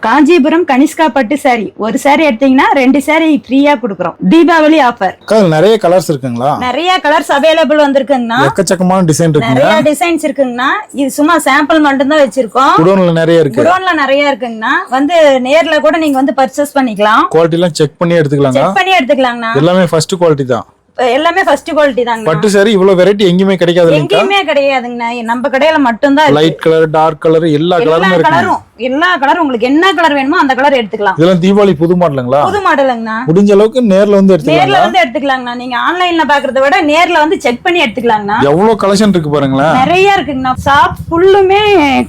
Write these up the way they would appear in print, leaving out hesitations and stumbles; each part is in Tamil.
காஞ்சிபுரம் கனிஷ்கா பட்டு சாரி ஒரு சாரி எடுத்தீங்கன்னா 2 சாரி ஃப்ரீயா கொடுக்குறோம். தீபாவளி ஆஃபர். நிறைய கலர்ஸ் இருக்குங்களா? நிறைய கலர்ஸ் அவைலபிள் வந்திருக்குங்கண்ணா. எக்கச்சக்கமான டிசைன் இருக்குங்க. நிறைய டிசைன்ஸ் இருக்குங்கண்ணா. இது சும்மா சாம்பிள் மட்டும் தான் வச்சிருக்கோம். குடோன்ல நிறைய இருக்கு. குடோன்ல நிறைய இருக்குங்கண்ணா. வந்து நேர்ல கூட நீங்க வந்து பர்ச்சேஸ் பண்ணிக்கலாம். குவாலிட்டி எல்லாம் செக் பண்ணி எடுத்துக்கலாங்க. செக் பண்ணி எடுத்துக்கலாங்கண்ணா. எல்லாமே ஃபர்ஸ்ட் குவாலிட்டி தான். எல்லாமே ஃபர்ஸ்ட் குவாலிட்டி தாங்க. பட்டு சாரி இவ்வளவு வெரைட்டி எங்கேயுமே கிடைக்காது. எங்கேயுமே கிடையாதுங்கண்ணா. நம்ம கடையில மட்டும் தான். லைட் கலர், டார்க் கலர், எல்லா கலரும் இருக்கு. எல்லா கலரும் உங்களுக்கு என்ன கலர் வேணுமோ அந்த கலர் எடுத்துக்கலாம். இதெல்லாம் தீபாவளி புது மாடலுங்களா? புது மாடலுங்கண்ணா. முடிஞ்ச அளவுக்கு நேர்ல வந்து எடுத்துக்கலாம். நேர்ல வந்து எடுத்துக்கலாங்கண்ணா. நீங்க ஆன்லைன்ல பாக்குறத விட நேர்ல வந்து செக் பண்ணி எடுத்துக்கலாங்கண்ணா. எவ்வளவு கலெக்ஷன் இருக்கு பாருங்களேன். நிறைய இருக்குங்கண்ணா. ஷாப் ஃபுல்லுமே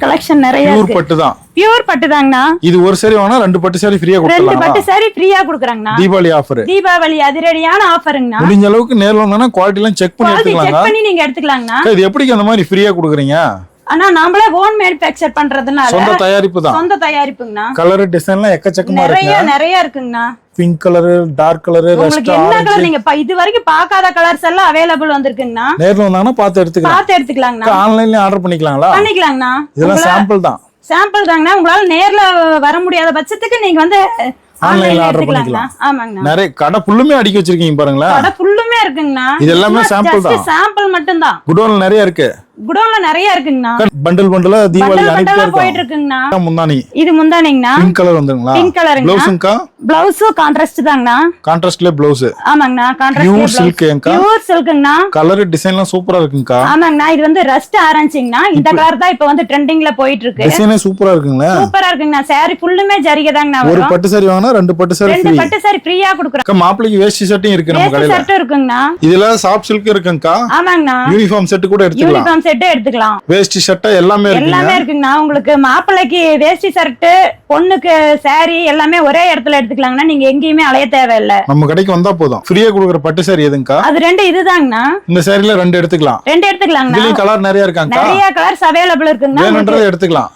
கலெக்ஷன் நிறைய இருக்கு. பியூர் பட்டு தான். பியூர் பட்டு தாங்கண்ணா. இது ஒரு சாரி வாங்கினா 2 பட்டு சாரி ஃப்ரீயா கொடுக்கலாம். 2 பட்டு சாரி ஃப்ரீயா கொடுக்குறாங்கண்ணா. தீபாவளி ஆஃபர். தீபாவளி அதிரடியான ஆஃபருங்கண்ணா. முடிஞ்ச அளவுக்கு நேர்ல வந்தானா குவாலிட்டி எல்லாம் செக் பண்ணி எடுத்துக்கலாங்க. செக் பண்ணி நீங்க எடுத்துக்கலாங்கண்ணா. இது எப்படிக்கு அந்த மாதிரி ஃப்ரீயா கொடுக்குறீங்க? ஆனா நாமளே ஓன் மேனுஃபேக்சர் பண்றதுனால சொந்த தயாரிப்பு தான். சொந்த தயாரிப்புங்கண்ணா. கலர் டிசைன்லாம் எக்கச்சக்கமா இருக்கு. நிறைய இருக்குங்கண்ணா. பிங்க் கலர், டார்க் கலர், உங்களுக்கு என்ன கலர் நீங்க இது வரைக்கும் பார்க்காத கலர்ஸ் எல்லாம் அவைலபிள் வந்திருக்குங்கண்ணா. நேர்ல வந்தானா பார்த்து எடுத்துக்கலாங்கண்ணா. ஆன்லைன்ல ஆர்டர் பண்ணிக்கலாங்களா? பண்ணிக்கலாங்கண்ணா. இதெல்லாம் சாம்பிள் தான். சாம்பிள் தாங்கண்ணா. உங்களால நேர்ல வர முடியாத பட்சத்துக்கு நீங்க வந்து ஆன்லைன்ல ஆர்டர் பண்ணிக்கலாம். ஆமாங்கண்ணா. நிறைய கடை ஃபுல்லுமே அடிக்க வச்சிருக்கீங்க பாருங்களேன். கடை ஃபுல்லுமே இருக்குங்கண்ணா. இது எல்லாமே சாம்பிள் தான். சாம்பிள் மட்டும் தான். குடோன்ல நிறைய இருக்கு. குடோன்ல நிறைய இருக்குங்கண்ணா. பண்டல் பண்டலா தீபாவளி அனுப்பிட்டே போயிட்டு இருக்குங்கண்ணா. முந்தானி. இது முந்தானிங்கண்ணா. பிங்க் கலர் வந்துங்களா? பிங்க் கலருங்க. ப்ளவுஸ்ங்கா? ப்ளவுஸ் கான்ட்ராஸ்ட் தாங்கண்ணா. கான்ட்ராஸ்ட்ல ப்ளவுஸ். ஆமாங்கண்ணா. கான்ட்ராஸ்ட் பியூர் சில்க்ங்கா? பியூர் சில்க்ங்கண்ணா. கலர் டிசைன்லாம் சூப்பரா இருக்குங்கா. ஆமாங்கண்ணா. இது வந்து ரஸ்ட் ஆரஞ்சுங்கண்ணா. இந்த கலர் தான் இப்ப வந்து ட்ரெண்டிங்ல போயிட்டு இருக்கு. டிசைனே சூப்பரா இருக்குங்களா? சூப்பரா இருக்குங்கண்ணா. சாரி ஃபுல்லுமே ஜரிகை தாங்கண்ணா. ஒரு பட்டு சாரி வாங்குனா 2 பட்டு சாரி ஃப்ரீ. 2 பட்டு சாரி ஃப்ரீயா கொடுக்குறோம். மாப்பிளைக்கு வேஷ்டி ஷர்ட்டும் இருக்கு நம்ம கடையில. ஷர்ட் இருக்குங்கண்ணா. இதுல சாஃப்ட் சில்க் இருக்குங்கா. ஆமாங்கண்ணா. யூனிஃபார்ம் செட் கூட எடுத்துக்கலாம். யூனிஃபார்ம் செட் எடுத்துக்கலாம். வேஷ்டி ஷர்ட் எல்லாமே இருக்கு. எல்லாமே இருக்குங்கண்ணா. உங்களுக்கு மாப்பிளைக்கு வேஷ்டி ஷர்ட், பொண்ணுக்கு சாரி எல்லாமே ஒரே இடத்துல எடுத்துக்கலாங்கண்ணா. நீங்க எங்கேயுமே அலைய தேவையில்ல. நம்ம கடைக்கு வந்தா போதும். ஃப்ரீயா கொடுக்குற பட்டு சாரி எதுங்கா? அது 2 இதுதாங்கண்ணா. இந்த சாரில 2 எடுத்துக்கலாம். 2 எடுத்துக்கலாங்கண்ணா. இதுல கலர் நிறைய இருக்காங்க. நிறைய கலர்ஸ் அவேலபிள் இருக்குங்கண்ணா. வேணும்ன்றத எடுத்துக்கலாம்.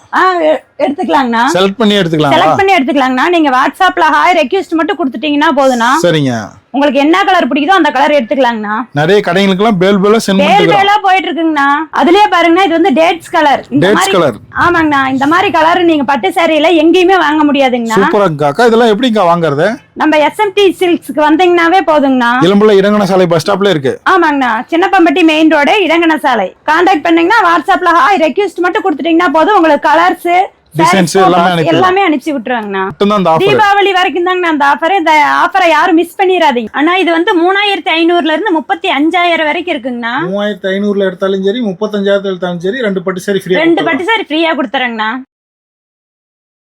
எடுத்துக்கலாங்கண்ணா. செலக்ட் பண்ணி எடுத்துக்கலாம். செலக்ட் பண்ணி எடுத்துக்கலாங்கண்ணா. நீங்க வாட்ஸ்அப்ல ஹாய் ரெக்வெஸ்ட் மட்டும் கொடுத்துட்டீங்கன்னா போதும்ண்ணா. சரிங்க. உங்களுக்கு என்ன கலர் பிடிக்குதோ அந்த கலர் எடுத்துக்கலாங்கண்ணா. நிறைய கடைகளுக்கு எல்லாம் பேல் பேலா சென்ட் பண்ணிருக்காங்க. பேல் பேலா போயிட்டு இருக்குங்கண்ணா. அதுலயே பாருங்கண்ணா. இது வந்து டேட்ஸ் கலர். Dates colour. ஆமாங்கண்ணா. இந்த மாதிரி கலர் நீங்க பட்டு சாரியில எங்கேயுமே வாங்க முடியாதுங்கண்ணா. சூப்பரா அக்கா. இதெல்லாம் எப்படிங்க வாங்குறது? நம்ம SMT சில்க்ஸ்க்கு வந்தீங்கன்னாவே போதுங்கண்ணா. இளம்புள்ள இடங்கன சாலை பஸ் ஸ்டாப்ல இருக்கு. ஆமாங்கண்ணா. சின்னப்பம்பட்டி மெயின் ரோடு இடங்கன சாலை. கான்டாக்ட் பண்ணீங்கன்னா வாட்ஸ்அப்ல ஹாய் ரெக்வெஸ்ட் மட்டும் கொடுத்துட்டீங்கன்னா போதும். உங்களுக்கு கலர்ஸ் டிசைன்ஸ் எல்லாமே அனுப்பிச்சு விட்டுருவாங்கண்ணா. மட்டும்தான் தீபாவளி வரைக்கும் தாங்கண்ணா அந்த ஆஃபர். இந்த ஆஃபரை யாரும் மிஸ் பண்ணிடாதீங்க. ஆனா இது வந்து 3500ல இருந்து 35,000 வரைக்கும் இருக்குங்கண்ணா. 3500ல எடுத்தாலும் சரி, 35,000 எடுத்தாலும் சரி 2 பட்டு சாரி ஃப்ரீயா. 2 பட்டு சாரி ஃப்ரீயா கொடுத்துறாங்கண்ணா.